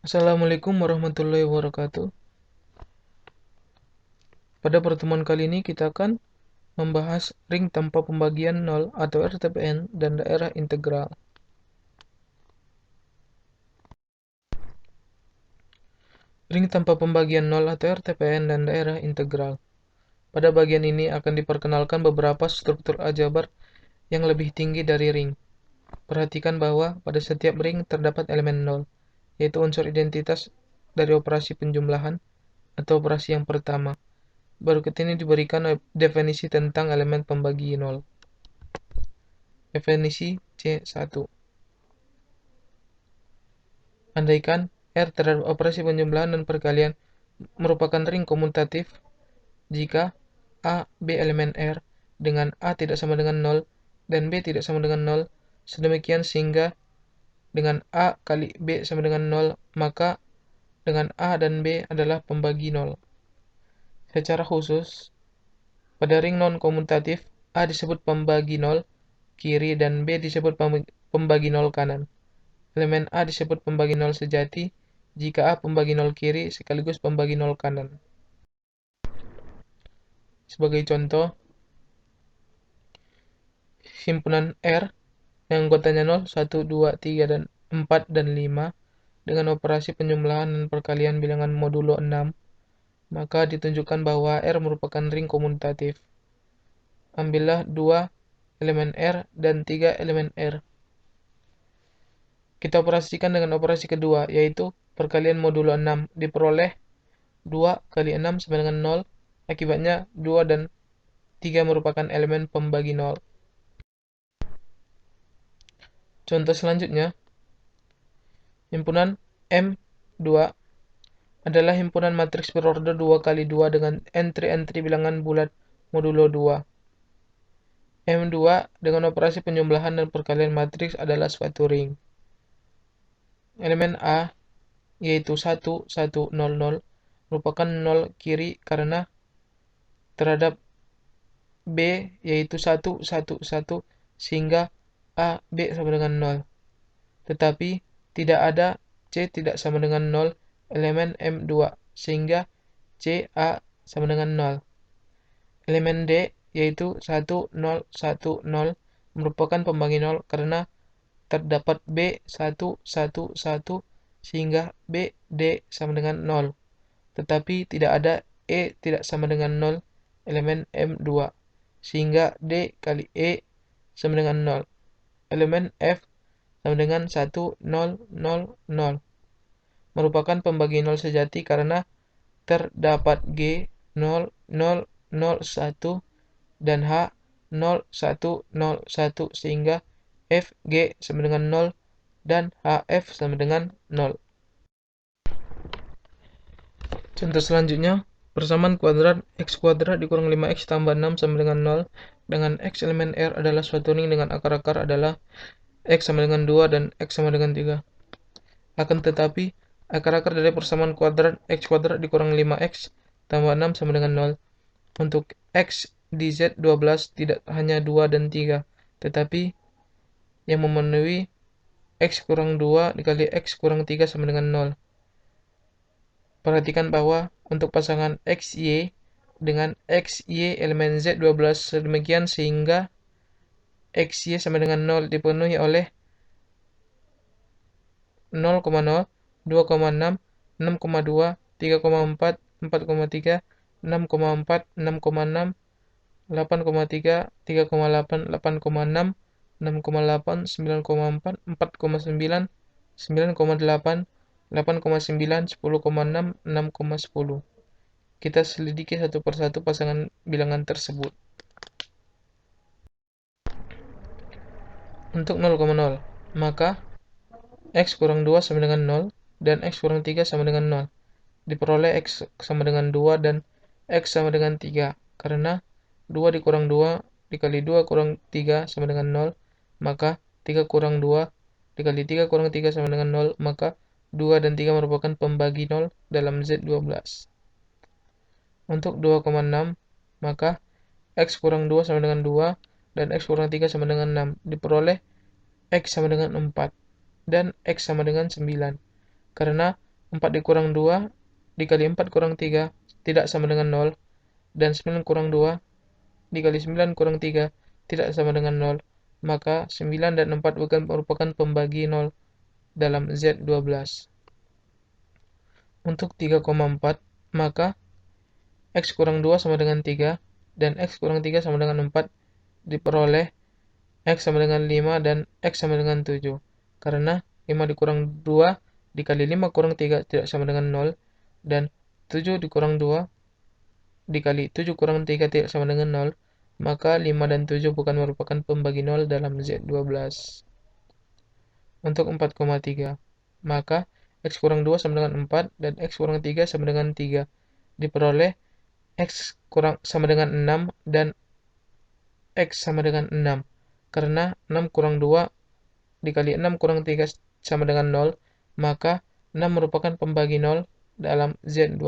Assalamualaikum warahmatullahi wabarakatuh. Pada pertemuan kali ini kita akan membahas ring tanpa pembagian nol atau RTPN dan daerah integral. Ring tanpa pembagian nol atau RTPN dan daerah integral. Pada bagian ini akan diperkenalkan beberapa struktur aljabar yang lebih tinggi dari ring. Perhatikan bahwa pada setiap ring terdapat elemen nol, yaitu unsur identitas dari operasi penjumlahan atau operasi yang pertama. Berikut ini diberikan definisi tentang elemen pembagi nol. Definisi C1. Andaikan R terhadap operasi penjumlahan dan perkalian merupakan ring komutatif jika A, B elemen R dengan A tidak sama dengan 0 dan B tidak sama dengan 0, sedemikian sehingga dengan A kali B sama dengan 0, maka dengan A dan B adalah pembagi 0. Secara khusus, pada ring non-komutatif, A disebut pembagi 0 kiri dan B disebut pembagi 0 kanan. Elemen A disebut pembagi nol sejati jika A pembagi nol kiri sekaligus pembagi nol kanan. Sebagai contoh, himpunan R yang anggotanya 0, 1, 2, 3, dan 4, dan 5 dengan operasi penjumlahan dan perkalian bilangan modulo 6, maka ditunjukkan bahwa R merupakan ring komutatif. Ambillah 2 elemen R dan 3 elemen R. Kita operasikan dengan operasi kedua, yaitu perkalian modulo 6, diperoleh 2 kali 6 sama dengan 0, akibatnya 2 dan 3 merupakan elemen pembagi 0. Contoh selanjutnya, himpunan M2 adalah himpunan matriks berorder 2 kali 2 dengan entry-entry bilangan bulat modulo 2. M2 dengan operasi penjumlahan dan perkalian matriks adalah suatu ring. Elemen A, yaitu 1, 1, 0, 0, merupakan 0 kiri karena terhadap B, yaitu 1, 1, 1, sehingga A, B sama dengan 0. Tetapi tidak ada C tidak sama dengan 0 elemen M2, sehingga C, A sama dengan 0. Elemen D, yaitu 1, 0, 1, 0, merupakan pembagi 0 karena terdapat B, 1, 1, 1, sehingga B, D sama dengan 0. Tetapi tidak ada E tidak sama dengan 0 elemen M2, sehingga D kali E sama dengan 0. Elemen F sama dengan 1, 0, 0, 0. Merupakan pembagi 0 sejati karena terdapat G, 0, 0, 0, 1, dan H, 0, 1, 0, 1, sehingga F, G sama dengan 0, dan HF sama dengan 0. Contoh selanjutnya, persamaan kuadrat X kuadrat dikurang 5X tambah 6 sama dengan 0, dengan X elemen R adalah suatu ring dengan akar-akar adalah X sama dengan 2 dan X sama dengan 3. Akan tetapi, akar-akar dari persamaan kuadrat X kuadrat dikurang 5X tambah 6 sama dengan 0. Untuk X di Z12 tidak hanya 2 dan 3, tetapi yang memenuhi X kurang 2 dikali X kurang 3 sama dengan 0. Perhatikan bahwa untuk pasangan XY dengan XY elemen Z12 sedemikian sehingga XY sama dengan 0 dipenuhi oleh 0,0, 2,6, 6,2, 3,4, 4,3, 6,4, 6,6, 8,3, 3,8, 8,6, 6,8, 9,4, 4,9, 9,8, 8,9, 10,6, 6,10. Kita selidiki satu persatu pasangan bilangan tersebut. Untuk 0,0, maka X kurang 2 sama dengan 0 dan X kurang 3 sama dengan 0. Diperoleh X sama dengan 2 dan X sama dengan 3. Karena 2 dikurang 2 dikali 2 kurang 3 sama dengan 0, maka 3 kurang 2 dikali 3 kurang 3 sama dengan 0, maka 2 dan 3 merupakan pembagi 0 dalam Z12. Untuk 2,6, maka X kurang 2 sama dengan 2 dan X kurang 3 sama dengan 6. Diperoleh X sama dengan 4 dan X sama dengan 9. Karena 4 dikurang 2 dikali 4 kurang 3 tidak sama dengan 0, dan 9 kurang 2 dikali 9 kurang 3 tidak sama dengan 0, maka 9 dan 4 bukan merupakan pembagi 0 dalam Z12. Untuk 3,4, maka X kurang 2 sama dengan 3, dan X kurang 3 sama dengan 4 diperoleh X sama dengan 5 dan X sama dengan 7. Karena 5 dikurang 2 dikali 5 kurang 3 tidak sama dengan 0, dan 7 dikurang 2 dikali 7 kurang 3 tidak sama dengan 0, maka 5 dan 7 bukan merupakan pembagi 0 dalam Z12. Untuk 4,3, maka X kurang 2 sama dengan 4 dan X kurang 3 sama dengan 3 diperoleh X kurang sama dengan 6 dan X sama dengan 6. Karena 6 kurang 2 dikali 6 kurang 3 sama dengan 0, maka 6 merupakan pembagi 0 dalam Z12.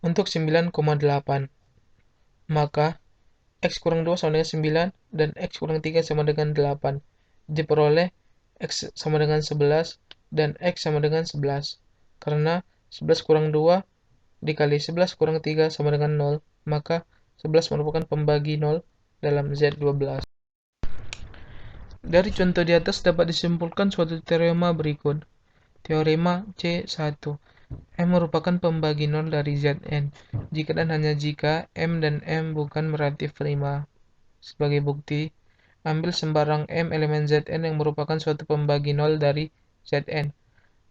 Untuk 9,8, maka X kurang 2 sama dengan 9 dan X kurang 3 sama dengan 8 diperoleh X sama dengan 11 dan X sama dengan 11. Karena 11 kurang 2 dikali 11 kurang 3 sama dengan 0, maka 11 merupakan pembagi 0 dalam Z12. Dari contoh di atas dapat disimpulkan suatu teorema berikut. Teorema C1. M merupakan pembagi 0 dari Zn jika dan hanya jika M dan M bukan relatif prima. Sebagai bukti, ambil sembarang M elemen Zn yang merupakan suatu pembagi 0 dari Zn.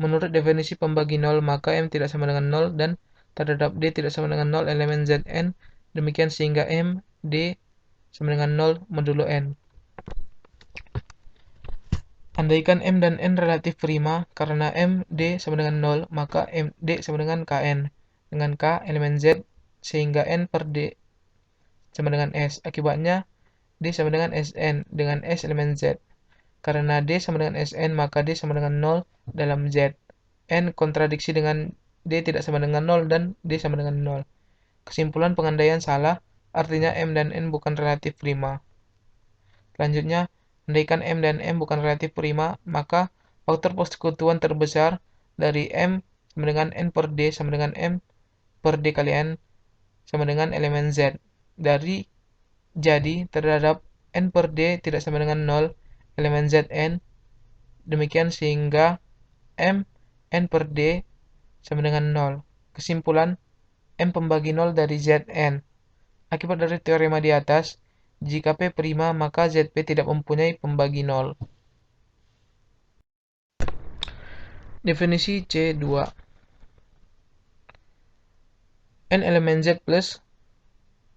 Menurut definisi pembagi 0, maka M tidak sama dengan 0 dan terhadap D tidak sama dengan 0 elemen Zn. Demikian sehingga M, D sama dengan 0 modulo N. Andaikan M dan N relatif prima, karena M, D sama dengan 0, maka M, D sama dengan Kn, dengan K elemen Z, sehingga N per D sama dengan S. Akibatnya, D sama dengan Sn, dengan S elemen Z. Karena D sama dengan Sn, maka D sama dengan 0 dalam Z. N kontradiksi dengan D tidak sama dengan 0 dan D sama dengan 0. Kesimpulan pengandaian salah, artinya M dan N bukan relatif prima. Selanjutnya, andaikan M dan M bukan relatif prima, maka faktor persekutuan terbesar dari M sama dengan N per D sama dengan M per D kali N sama dengan elemen Z. Jadi, terhadap N per D tidak sama dengan 0 elemen Zn. Demikian sehingga M, N per D sama dengan 0. Kesimpulan, M pembagi 0 dari Zn. Akibat dari teorema di atas, jika P prima, maka ZP tidak mempunyai pembagi 0. Definisi C2. N elemen Z plus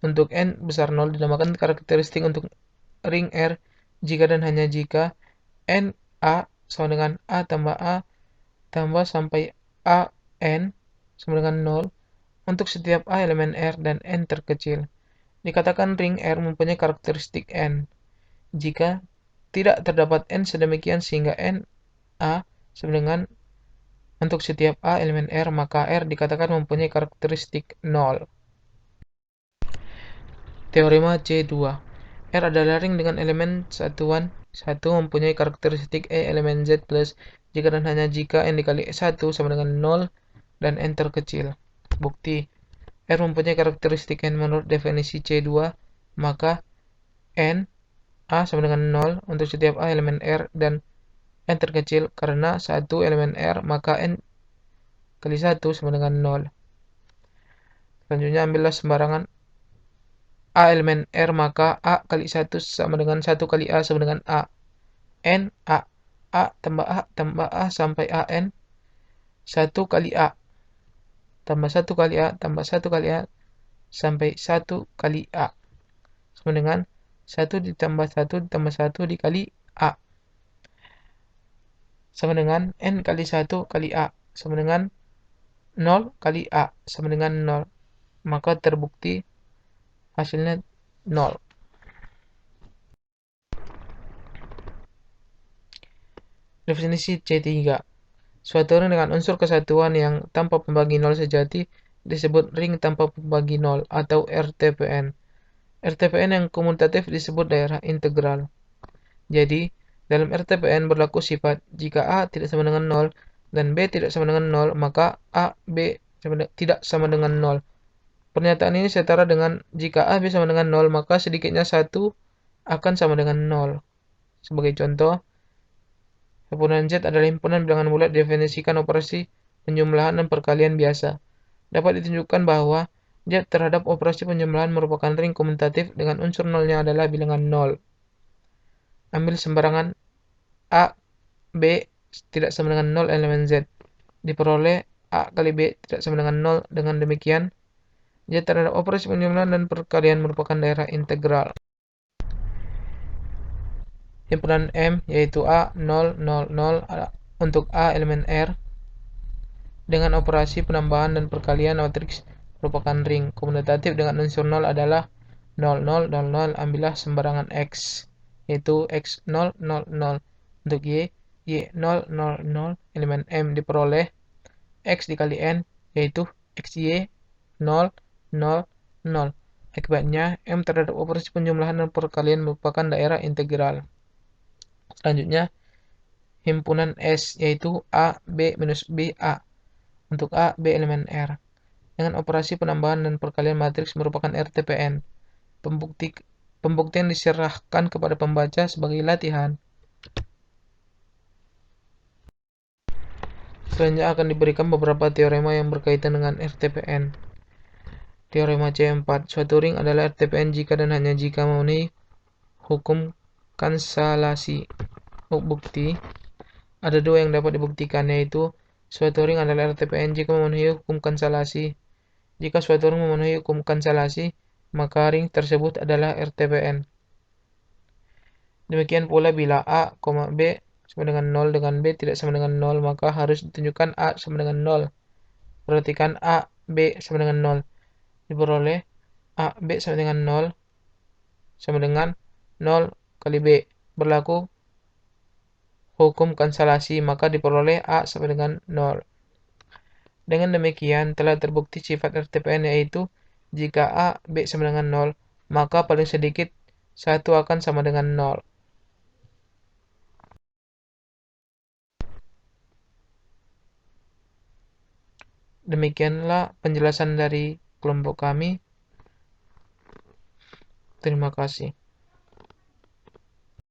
untuk N besar 0 dinamakan karakteristik untuk ring R jika dan hanya jika N A sama dengan A tambah sampai A N sama dengan 0 untuk setiap A elemen R dan N terkecil. Dikatakan ring R mempunyai karakteristik N jika tidak terdapat N sedemikian sehingga N A sama dengan untuk setiap A elemen R, maka R dikatakan mempunyai karakteristik 0. Teorema C2. R adalah ring dengan elemen satuan 1 mempunyai karakteristik E elemen Z plus jika dan hanya jika N dikali 1 sama dengan 0 dan N terkecil. Bukti, R mempunyai karakteristik N menurut definisi C2, maka N A sama dengan 0 untuk setiap A elemen R dan N terkecil. Karena 1 elemen R, maka N kali 1 sama dengan 0. Selanjutnya ambillah sembarangan A elemen R, maka A kali 1 sama dengan 1 kali A sama dengan A. N A. A tambah A sampai AN 1 kali A tambah 1 kali A tambah 1 kali A sampai 1 kali A sama dengan 1 ditambah 1 ditambah 1 dikali A sama dengan N kali 1 kali A sama dengan 0 kali A sama dengan 0. Maka terbukti hasilnya 0. Definisi C3. Suatu ring dengan unsur kesatuan yang tanpa pembagi 0 sejati disebut ring tanpa pembagi 0 atau RTPN. RTPN yang komutatif disebut daerah integral. Jadi, Dalam RTPN berlaku sifat jika A tidak sama dengan 0 dan B tidak sama dengan 0, maka A, B tidak sama dengan 0. Pernyataan ini setara dengan jika A, B sama dengan 0, maka sedikitnya 1 akan sama dengan 0. Sebagai contoh, himpunan Z adalah himpunan bilangan bulat definisikan operasi penjumlahan dan perkalian biasa. Dapat ditunjukkan bahwa Z terhadap operasi penjumlahan merupakan ring komutatif dengan unsur nolnya adalah bilangan 0. Ambil sembarangan A, B tidak sama dengan 0 elemen Z. Diperoleh A kali B tidak sama dengan 0. Dengan demikian, Z terhadap operasi penjumlahan dan perkalian merupakan daerah integral. Himpunan M yaitu A, 0, 0, 0 untuk A elemen R dengan operasi penambahan dan perkalian matriks merupakan ring komutatif dengan unsur 0 adalah 0, 0, 0, 0. Ambillah sembarangan X yaitu X 0, 0, 0 untuk Y 0, 0, 0 elemen M diperoleh X dikali N yaitu XY 0, 0, 0. Akibatnya M terhadap operasi penjumlahan dan perkalian merupakan daerah integral. Selanjutnya, himpunan S yaitu A, B minus B, A. Untuk A, B elemen R. Dengan operasi penambahan dan perkalian matriks merupakan RTPN. Pembuktian diserahkan kepada pembaca sebagai latihan. Selanjutnya akan diberikan beberapa teorema yang berkaitan dengan RTPN. Teorema C4. Suatu ring adalah RTPN jika dan hanya jika memenuhi hukum kansalasi. Bukti. Ada dua yang dapat dibuktikan, yaitu suatu ring adalah RTPN jika memenuhi hukum kansalasi. Jika suatu ring memenuhi hukum kansalasi, maka ring tersebut adalah RTPN. Demikian pula bila A, B sama dengan 0 dengan B tidak sama dengan 0, maka harus ditunjukkan A sama dengan 0. Perhatikan A, B sama dengan 0. Diperoleh A, B sama dengan 0 sama dengan 0 kali B. Berlaku hukum kansalasi, maka diperoleh A sama dengan 0. Dengan demikian, telah terbukti sifat RTPN yaitu jika A, B sama dengan 0, maka paling sedikit 1 akan sama dengan 0. Demikianlah penjelasan dari kelompok kami. Terima kasih.